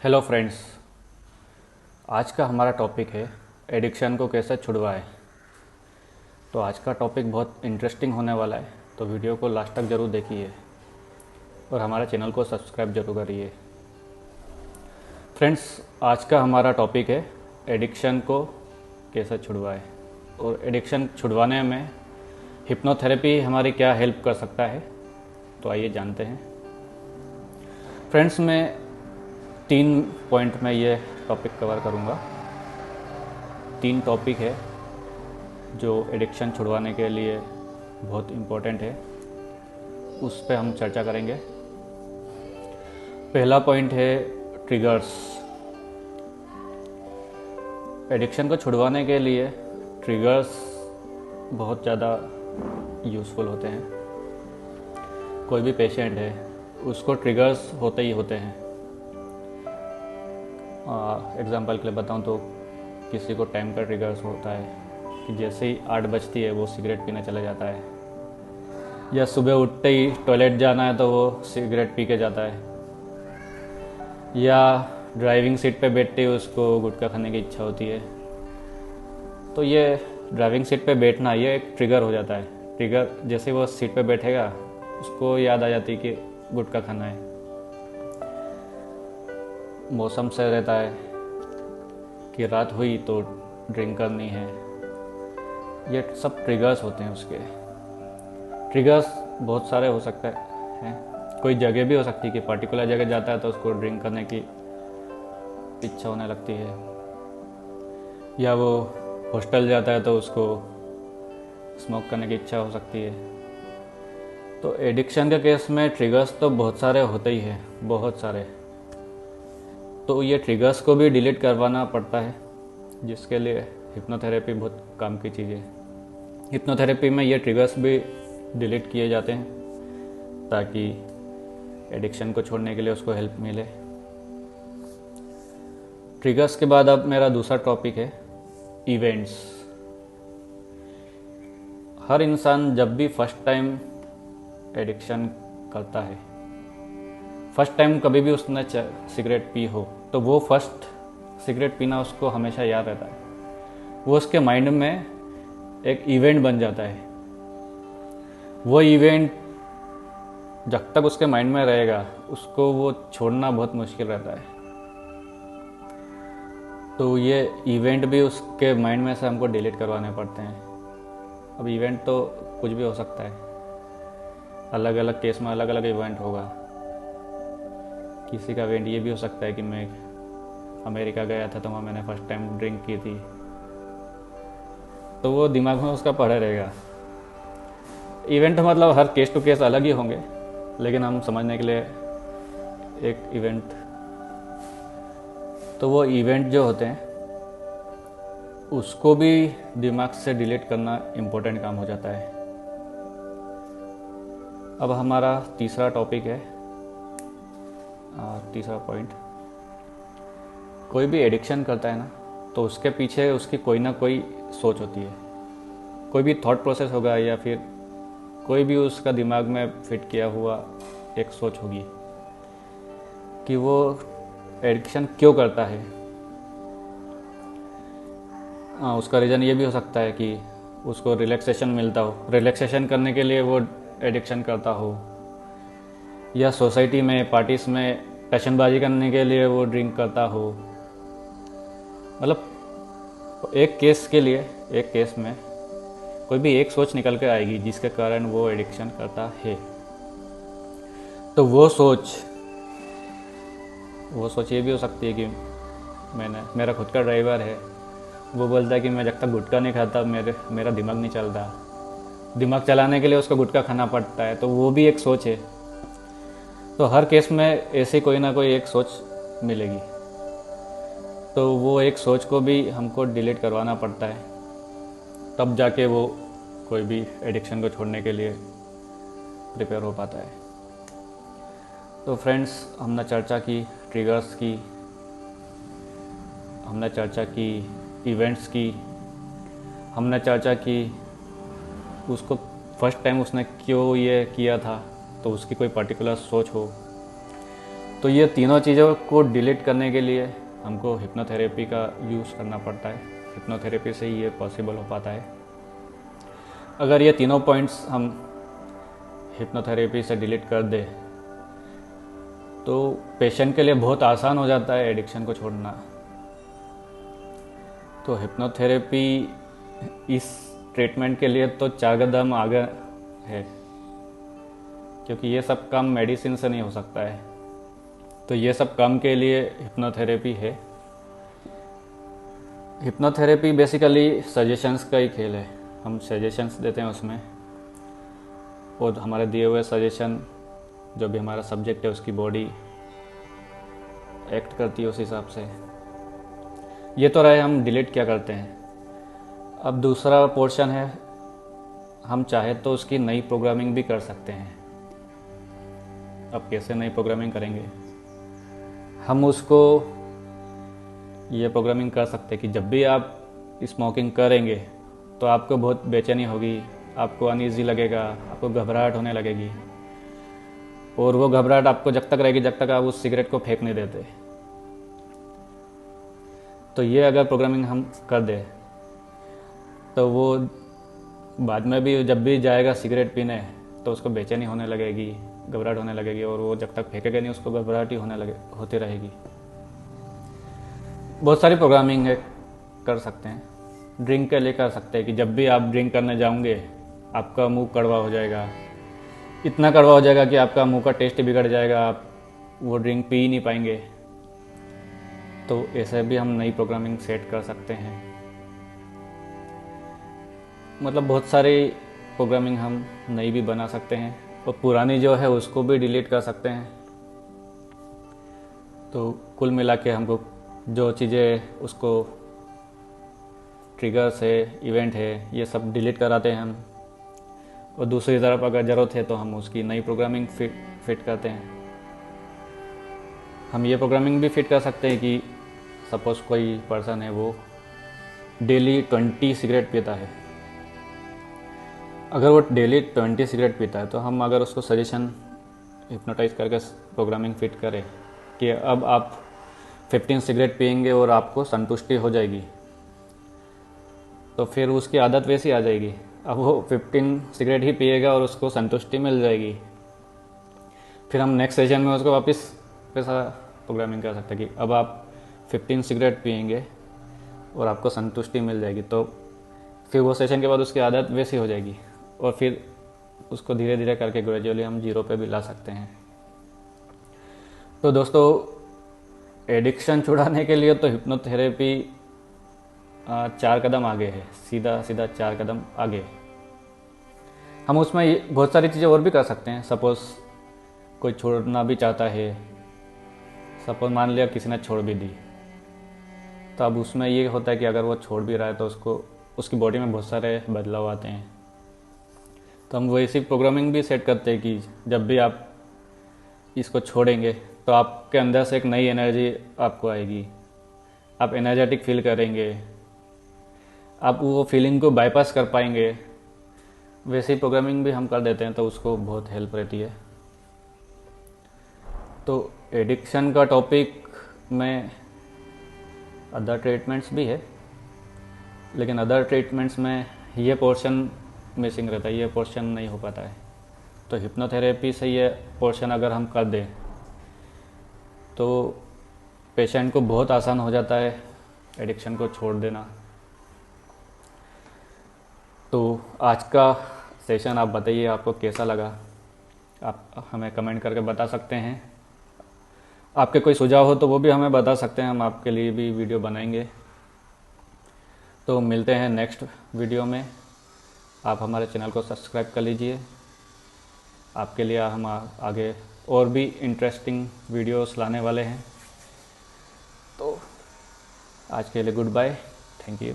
Hello friends, आज का हमारा टॉपिक है एडिक्शन को कैसे छुड़वाएं। तो आज का टॉपिक बहुत इंटरेस्टिंग होने वाला है, तो वीडियो को लास्ट तक ज़रूर देखिए और हमारे चैनल को सब्सक्राइब जरूर करिए। फ्रेंड्स, आज का हमारा टॉपिक है एडिक्शन को कैसे छुड़वाएं। और एडिक्शन छुड़वाने में हिप्नोथेरेपी हमारी क्या हेल्प कर सकता है, तो आइए जानते हैं। फ्रेंड्स, मैं 3 पॉइंट में ये टॉपिक कवर करूँगा। 3 टॉपिक है जो एडिक्शन छुड़वाने के लिए बहुत इम्पोर्टेंट है, उस पर हम चर्चा करेंगे। पहला पॉइंट है ट्रिगर्स। एडिक्शन को छुड़वाने के लिए ट्रिगर्स बहुत ज़्यादा यूज़फुल होते हैं। कोई भी पेशेंट है उसको ट्रिगर्स होते ही होते हैं। एग्ज़ाम्पल के लिए बताऊं तो किसी को टाइम का ट्रिगर्स होता है कि जैसे ही 8 बजती है वो सिगरेट पीने चला जाता है, या सुबह उठते ही टॉयलेट जाना है तो वो सिगरेट पी के जाता है, या ड्राइविंग सीट पे बैठते ही उसको गुटखा खाने की इच्छा होती है। तो ये ड्राइविंग सीट पे बैठना ये एक ट्रिगर हो जाता है। ट्रिगर जैसे वो सीट पे बैठेगा उसको याद आ जाती है कि गुटखा खाना है। मौसम से रहता है कि रात हुई तो ड्रिंक करनी है। ये सब ट्रिगर्स होते हैं। उसके ट्रिगर्स बहुत सारे हो सकते हैं। कोई जगह भी हो सकती है कि पर्टिकुलर जगह जाता है तो उसको ड्रिंक करने की इच्छा होने लगती है, या वो हॉस्टल जाता है तो उसको स्मोक करने की इच्छा हो सकती है। तो एडिक्शन के केस में ट्रिगर्स तो बहुत सारे होते ही हैं, बहुत सारे। तो ये ट्रिगर्स को भी डिलीट करवाना पड़ता है, जिसके लिए हिप्नोथेरेपी बहुत काम की चीज़ है। हिप्नोथेरेपी में ये ट्रिगर्स भी डिलीट किए जाते हैं ताकि एडिक्शन को छोड़ने के लिए उसको हेल्प मिले। ट्रिगर्स के बाद अब मेरा दूसरा टॉपिक है इवेंट्स। हर इंसान जब भी फर्स्ट टाइम एडिक्शन करता है, फर्स्ट टाइम कभी भी उसने सिगरेट पी हो, तो वो फर्स्ट सिगरेट पीना उसको हमेशा याद रहता है। वो उसके माइंड में एक इवेंट बन जाता है। वो इवेंट जब तक उसके माइंड में रहेगा उसको वो छोड़ना बहुत मुश्किल रहता है। तो ये इवेंट भी उसके माइंड में से हमको डिलीट करवाने पड़ते हैं। अब इवेंट तो कुछ भी हो सकता है, अलग अलग केस में अलग अलग इवेंट होगा। किसी का इवेंट ये भी हो सकता है कि मैं अमेरिका गया था तो वहाँ मैंने फर्स्ट टाइम ड्रिंक की थी, तो वो दिमाग में उसका पड़ा रहेगा। इवेंट मतलब हर केस टू केस अलग ही होंगे, लेकिन हम समझने के लिए एक इवेंट, तो वो इवेंट जो होते हैं उसको भी दिमाग से डिलीट करना इम्पोर्टेंट काम हो जाता है। अब हमारा तीसरा टॉपिक है, तीसरा पॉइंट। कोई भी एडिक्शन करता है ना, तो उसके पीछे उसकी कोई ना कोई सोच होती है। कोई भी थॉट प्रोसेस होगा, या फिर कोई भी उसका दिमाग में फिट किया हुआ एक सोच होगी कि वो एडिक्शन क्यों करता है। उसका रीज़न ये भी हो सकता है कि उसको रिलैक्सेशन मिलता हो, रिलैक्सेशन करने के लिए वो एडिक्शन करता हो, या सोसाइटी में पार्टीज में पैशनबाजी करने के लिए वो ड्रिंक करता हो। मतलब एक केस के लिए, एक केस में कोई भी एक सोच निकल के आएगी जिसके कारण वो एडिक्शन करता है। तो वो सोच ये भी हो सकती है कि मेरा खुद का ड्राइवर है, वो बोलता है कि मैं जब तक गुटखा नहीं खाता मेरा दिमाग नहीं चलता। दिमाग चलाने के लिए उसको गुटखा खाना पड़ता है, तो वो भी एक सोच है। तो हर केस में ऐसे कोई ना कोई एक सोच मिलेगी, तो वो एक सोच को भी हमको डिलीट करवाना पड़ता है, तब जाके वो कोई भी एडिक्शन को छोड़ने के लिए प्रिपेयर हो पाता है। तो फ्रेंड्स, हमने चर्चा की ट्रिगर्स की, हमने चर्चा की इवेंट्स की, हमने चर्चा की उसको फर्स्ट टाइम उसने क्यों ये किया था, तो उसकी कोई पर्टिकुलर सोच हो। तो ये तीनों चीज़ों को डिलीट करने के लिए हमको हिप्नोथेरेपी का यूज़ करना पड़ता है। हिप्नोथेरेपी से ही ये पॉसिबल हो पाता है। अगर ये तीनों पॉइंट्स हम हिप्नोथेरेपी से डिलीट कर दे तो पेशेंट के लिए बहुत आसान हो जाता है एडिक्शन को छोड़ना। तो हिप्नोथेरेपी इस ट्रीटमेंट के लिए तो 4 कदम आगे है, क्योंकि ये सब काम मेडिसिन से नहीं हो सकता है। तो ये सब काम के लिए हिप्नोथेरेपी है। हिप्नोथेरेपी बेसिकली सजेशंस का ही खेल है। हम सजेशंस देते हैं उसमें, और हमारे दिए हुए सजेशन जो भी हमारा सब्जेक्ट है उसकी बॉडी एक्ट करती है उस हिसाब से। ये तो रहे हम डिलीट क्या करते हैं। अब दूसरा पोर्शन है, हम चाहे तो उसकी नई प्रोग्रामिंग भी कर सकते हैं। अब कैसे नई प्रोग्रामिंग करेंगे? हम उसको ये प्रोग्रामिंग कर सकते हैं कि जब भी आप स्मोकिंग करेंगे तो आपको बहुत बेचैनी होगी, आपको अनईजी लगेगा, आपको घबराहट होने लगेगी, और वो घबराहट आपको जब तक रहेगी जब तक आप उस सिगरेट को फेंक नहीं देते। तो ये अगर प्रोग्रामिंग हम कर दें तो वो बाद में भी जब भी जाएगा सिगरेट पीने तो उसको बेचैनी होने लगेगी, घबराहट होने लगेगी, और वो जब तक फेंकेगा नहीं उसको घबराहट ही होती रहेगी। बहुत सारी प्रोग्रामिंग है, कर सकते हैं। ड्रिंक के लिए कर सकते हैं कि जब भी आप ड्रिंक करने जाओगे आपका मुंह कड़वा हो जाएगा, इतना कड़वा हो जाएगा कि आपका मुंह का टेस्ट बिगड़ जाएगा, आप वो ड्रिंक पी ही नहीं पाएंगे। तो ऐसे भी हम नई प्रोग्रामिंग सेट कर सकते हैं। मतलब बहुत सारी प्रोग्रामिंग हम नई भी बना सकते हैं, और पुरानी जो है उसको भी डिलीट कर सकते हैं। तो कुल मिला के हमको जो चीज़ें उसको ट्रिगर्स है, इवेंट है, ये सब डिलीट कराते हैं हम, और दूसरी तरफ अगर ज़रूरत है तो हम उसकी नई प्रोग्रामिंग फिट करते हैं। हम ये प्रोग्रामिंग भी फिट कर सकते हैं कि सपोज़ कोई पर्सन है वो डेली 20 सिगरेट पीता है। अगर वो डेली 20 सिगरेट पीता है तो हम अगर उसको सजेशन हिप्नोटाइज करके प्रोग्रामिंग फिट करें कि अब आप 15 सिगरेट पिएंगे और आपको संतुष्टि हो जाएगी, तो फिर उसकी आदत वैसी आ जाएगी। अब वो 15 सिगरेट ही पिएगा और उसको संतुष्टि मिल जाएगी। फिर हम नेक्स्ट सेशन में उसको वापस वैसा प्रोग्रामिंग कर सकते हैं कि अब आप 15 सिगरेट पिएंगे और आपको संतुष्टि मिल जाएगी। तो फिर वो सेशन के बाद उसकी आदत वैसी हो जाएगी, और फिर उसको धीरे धीरे करके ग्रेजुअली हम 0 पे भी ला सकते हैं। तो दोस्तों, एडिक्शन छुड़ाने के लिए तो हिप्नोथेरेपी 4 कदम आगे है, सीधा 4 कदम आगे। हम उसमें बहुत सारी चीज़ें और भी कर सकते हैं। सपोज़ कोई छोड़ना भी चाहता है, सपोज मान लिया किसी ने छोड़ भी दी, तो अब उसमें ये होता है कि अगर वो छोड़ भी रहा है तो उसकी बॉडी में बहुत सारे बदलाव आते हैं। तो हम वैसी प्रोग्रामिंग भी सेट करते हैं कि जब भी आप इसको छोड़ेंगे तो आपके अंदर से एक नई एनर्जी आपको आएगी, आप एनर्जेटिक फील करेंगे, आप वो फीलिंग को बाईपास कर पाएंगे। वैसी प्रोग्रामिंग भी हम कर देते हैं तो उसको बहुत हेल्प रहती है। तो एडिक्शन का टॉपिक में अदर ट्रीटमेंट्स भी है, लेकिन अदर ट्रीटमेंट्स में ये पोर्शन मिसिंग रहता है, ये पोर्शन नहीं हो पाता है। तो हिप्नोथेरेपी से ये पोर्शन अगर हम कर दें तो पेशेंट को बहुत आसान हो जाता है एडिक्शन को छोड़ देना। तो आज का सेशन आप बताइए आपको कैसा लगा, आप हमें कमेंट करके बता सकते हैं। आपके कोई सुझाव हो तो वो भी हमें बता सकते हैं, हम आपके लिए भी वीडियो बनाएंगे। तो मिलते हैं नेक्स्ट वीडियो में। आप हमारे चैनल को सब्सक्राइब कर लीजिए। आपके लिए हम आगे और भी इंटरेस्टिंग वीडियोस लाने वाले हैं। तो आज के लिए गुड बाय, थैंक यू।